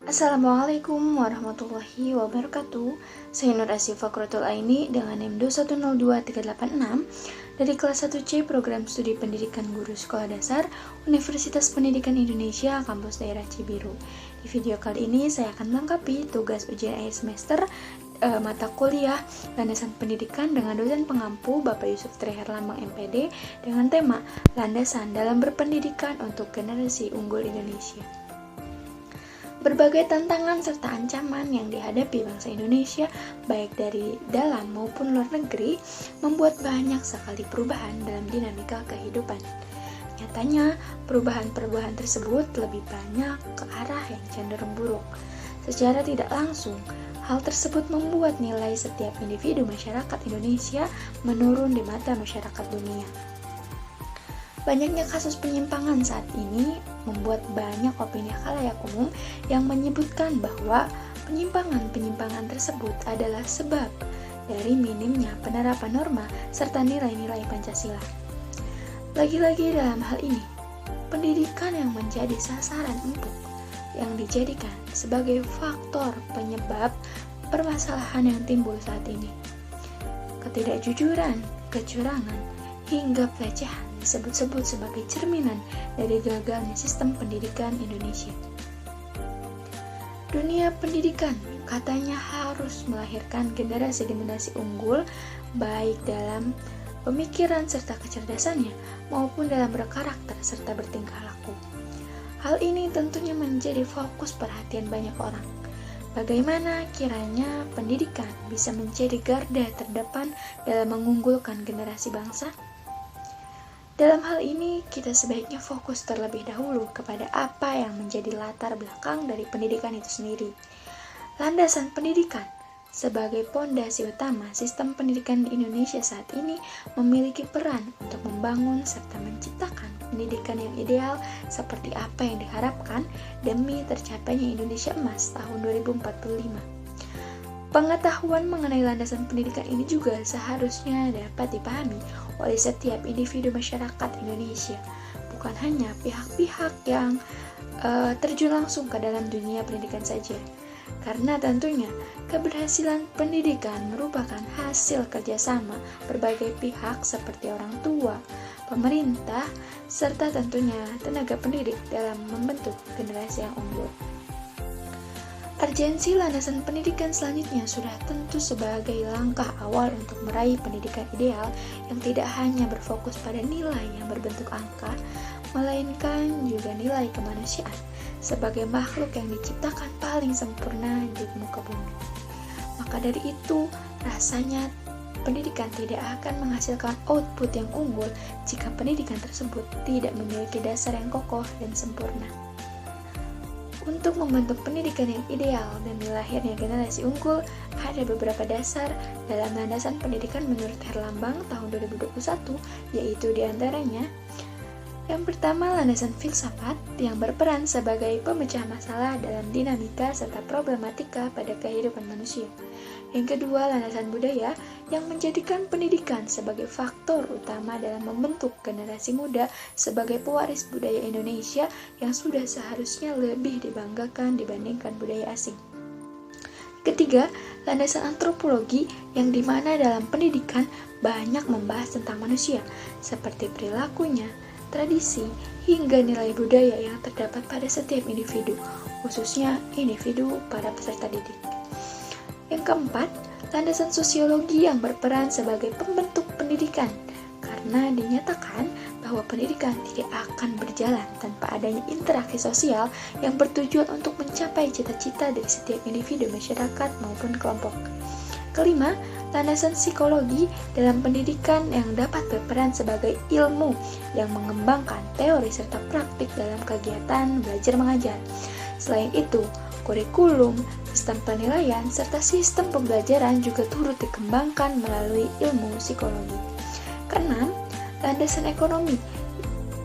Assalamualaikum warahmatullahi wabarakatuh. Saya Nur Asyifa Quratul Aini dengan NIM 2102386 dari kelas 1C Program Studi Pendidikan Guru Sekolah Dasar Universitas Pendidikan Indonesia Kampus Daerah Cibiru. Di video kali ini saya akan melengkapi tugas ujian akhir semester mata kuliah Landasan Pendidikan dengan dosen pengampu Bapak Yusuf Tri Herlambang MPD dengan tema Landasan dalam Berpendidikan untuk Generasi Unggul Indonesia. Berbagai tantangan serta ancaman yang dihadapi bangsa Indonesia, baik dari dalam maupun luar negeri, membuat banyak sekali perubahan dalam dinamika kehidupan. Nyatanya, perubahan-perubahan tersebut lebih banyak ke arah yang cenderung buruk. Secara tidak langsung, hal tersebut membuat nilai setiap individu masyarakat Indonesia menurun di mata masyarakat dunia. Banyaknya kasus penyimpangan saat ini membuat banyak opini khalayak umum yang menyebutkan bahwa penyimpangan-penyimpangan tersebut adalah sebab dari minimnya penerapan norma serta nilai-nilai Pancasila. Lagi-lagi dalam hal ini, pendidikan yang menjadi sasaran empuk yang dijadikan sebagai faktor penyebab permasalahan yang timbul saat ini. Ketidakjujuran, kecurangan, hingga pelecehan disebut-sebut sebagai cerminan dari gagalnya sistem pendidikan Indonesia. Dunia pendidikan katanya harus melahirkan generasi-generasi unggul baik dalam pemikiran serta kecerdasannya maupun dalam berkarakter serta bertingkah laku. Hal ini tentunya menjadi fokus perhatian banyak orang. Bagaimana kiranya pendidikan bisa menjadi garda terdepan dalam mengunggulkan generasi bangsa? Dalam hal ini, kita sebaiknya fokus terlebih dahulu kepada apa yang menjadi latar belakang dari pendidikan itu sendiri. Landasan pendidikan sebagai pondasi utama sistem pendidikan di Indonesia saat ini memiliki peran untuk membangun serta menciptakan pendidikan yang ideal seperti apa yang diharapkan demi tercapainya Indonesia Emas tahun 2045. Pengetahuan mengenai landasan pendidikan ini juga seharusnya dapat dipahami oleh setiap individu masyarakat Indonesia, bukan hanya pihak-pihak yang terjun langsung ke dalam dunia pendidikan saja. Karena tentunya keberhasilan pendidikan merupakan hasil kerjasama berbagai pihak seperti orang tua, pemerintah, serta tentunya tenaga pendidik dalam membentuk generasi yang unggul. Urgensi landasan pendidikan selanjutnya sudah tentu sebagai langkah awal untuk meraih pendidikan ideal yang tidak hanya berfokus pada nilai yang berbentuk angka, melainkan juga nilai kemanusiaan sebagai makhluk yang diciptakan paling sempurna di muka bumi. Maka dari itu, rasanya pendidikan tidak akan menghasilkan output yang unggul jika pendidikan tersebut tidak memiliki dasar yang kokoh dan sempurna. Untuk membentuk pendidikan yang ideal dan lahirnya generasi unggul, ada beberapa dasar dalam landasan pendidikan menurut Herlambang tahun 2021, yaitu diantaranya: yang pertama, landasan filsafat yang berperan sebagai pemecah masalah dalam dinamika serta problematika pada kehidupan manusia. Yang kedua, landasan budaya yang menjadikan pendidikan sebagai faktor utama dalam membentuk generasi muda sebagai pewaris budaya Indonesia yang sudah seharusnya lebih dibanggakan dibandingkan budaya asing. Ketiga, landasan antropologi yang dimana dalam pendidikan banyak membahas tentang manusia, seperti perilakunya, tradisi, hingga nilai budaya yang terdapat pada setiap individu, khususnya individu para peserta didik. Yang keempat, landasan sosiologi yang berperan sebagai pembentuk pendidikan, karena dinyatakan bahwa pendidikan tidak akan berjalan tanpa adanya interaksi sosial yang bertujuan untuk mencapai cita-cita dari setiap individu masyarakat maupun kelompok. Kelima, landasan psikologi dalam pendidikan yang dapat berperan sebagai ilmu yang mengembangkan teori serta praktik dalam kegiatan belajar mengajar. Selain itu, kurikulum, sistem penilaian, serta sistem pembelajaran juga turut dikembangkan melalui ilmu psikologi. Keenam, landasan ekonomi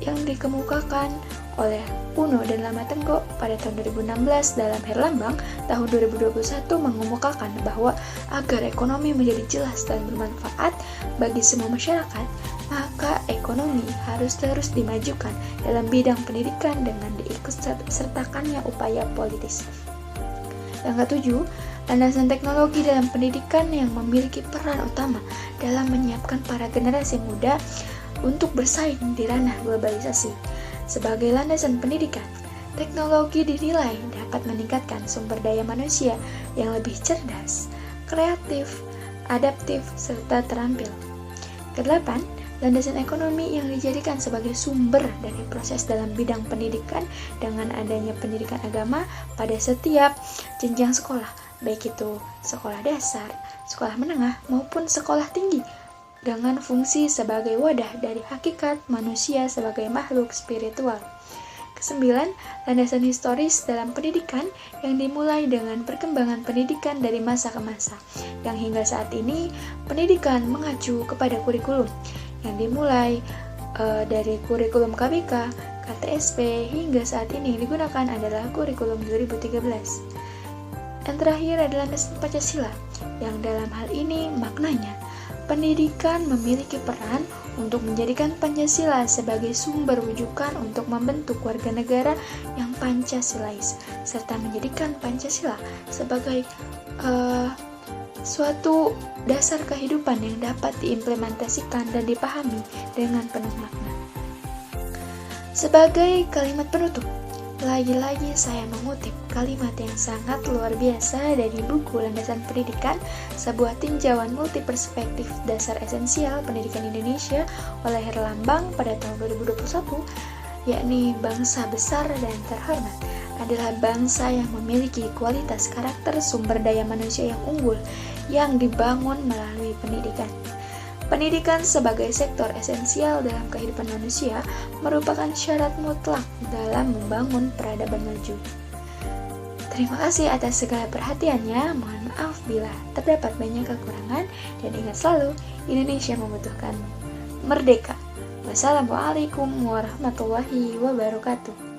yang dikemukakan oleh Uno dan Lama Tenggo pada tahun 2016 dalam Herlambang tahun 2021 mengemukakan bahwa agar ekonomi menjadi jelas dan bermanfaat bagi semua masyarakat, maka ekonomi harus terus dimajukan dalam bidang pendidikan dengan diikutsertakannya upaya politis. Yang ketujuh, landasan teknologi dalam pendidikan yang memiliki peran utama dalam menyiapkan para generasi muda untuk bersaing di ranah globalisasi. Sebagai landasan pendidikan, teknologi dinilai dapat meningkatkan sumber daya manusia yang lebih cerdas, kreatif, adaptif, serta terampil. Kedelapan, landasan ekonomi yang dijadikan sebagai sumber dari proses dalam bidang pendidikan dengan adanya pendidikan agama pada setiap jenjang sekolah, baik itu sekolah dasar, sekolah menengah, maupun sekolah tinggi, dengan fungsi sebagai wadah dari hakikat manusia sebagai makhluk spiritual. Kesembilan, landasan historis dalam pendidikan yang dimulai dengan perkembangan pendidikan dari masa ke masa, yang hingga saat ini pendidikan mengacu kepada kurikulum yang dimulai dari kurikulum KBK, KTSP, hingga saat ini digunakan adalah kurikulum 2013. Yang terakhir adalah landasan Pancasila, yang dalam hal ini maknanya pendidikan memiliki peran untuk menjadikan Pancasila sebagai sumber rujukan untuk membentuk warga negara yang Pancasilais, serta menjadikan Pancasila sebagai suatu dasar kehidupan yang dapat diimplementasikan dan dipahami dengan penuh makna. Sebagai kalimat penutup, lagi-lagi saya mengutip kalimat yang sangat luar biasa dari buku Landasan Pendidikan, sebuah tinjauan multiperspektif dasar esensial pendidikan Indonesia oleh Herlambang pada tahun 2021, yakni bangsa besar dan terhormat adalah bangsa yang memiliki kualitas karakter sumber daya manusia yang unggul yang dibangun melalui pendidikan. Pendidikan sebagai sektor esensial dalam kehidupan manusia merupakan syarat mutlak dalam membangun peradaban maju. Terima kasih atas segala perhatiannya. Mohon maaf bila terdapat banyak kekurangan, dan ingat selalu, Indonesia membutuhkan merdeka. Wassalamualaikum warahmatullahi wabarakatuh.